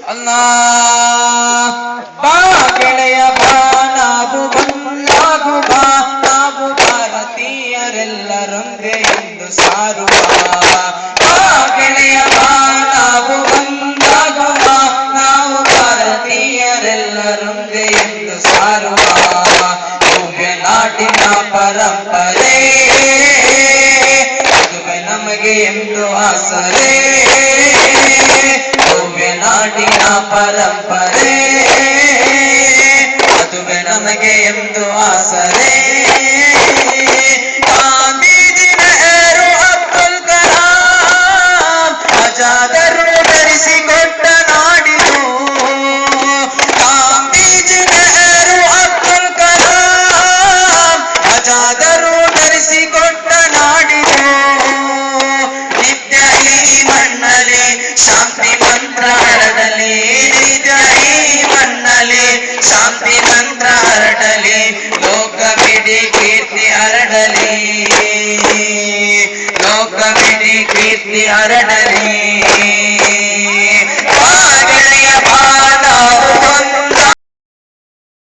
Allah ba ಗೆಳೆಯ ಬಾ ನಾವು ಒಂದಾಗು ಬಾ ನಾವು ಭಾರತೀಯರೆಲ್ಲರೊಂದೇ ಎಂದು ಸಾರುವ ಬಾ ಗೆಳೆಯ ಬಾ ನಾವು ಒಂದಾಗು ಬಾ ನಾವು ಭಾರತೀಯರೆಲ್ಲರೊಂದೇ ಎಂದು ಸಾರುವ ಭವ್ಯ ನಾಡಿನ ಪರಂಪರೆ ಅದುವೇ ನಮಗೆ ಎಂದು ಆಸರೆ ನಾಡಿನ ಪರಂಪರೆ ಅದುವೇ ನಮಗೆ ಎಂದು ಆಸರೆ ಗಾಂಧೀಜಿ ನೆಹರು ಅಬ್ದುಲ್ ಕಲಾಂ ಆಜಾದರು ಧರಿಸಿಕೊಟ್ಟ ನಾಡಿದು ಗಾಂಧೀಜಿ ನೆಹರು ಅಬ್ದುಲ್ ಕಲಾಂ ಆಜಾದರು ಧರಿಸಿಕೊಟ್ಟ ನಾಡಿದು ನಿತ್ಯ ಈ ಮಣ್ಣಲ್ಲಿ ಶಾಂತಿ ಮಂತ್ರ ಹರಡಲಿ ನಿಜ ಈ ಮಣ್ಣಲ್ಲಿ ಶಾಂತಿ ಮಂತ್ರ ಹರಡಲಿ ಲೋಕವಿಡೀ ಕೀರ್ತಿ ಹರಡಲಿ ಲೋಕವಿಡೀ ಕೀರ್ತಿ ಹರಡಲಿ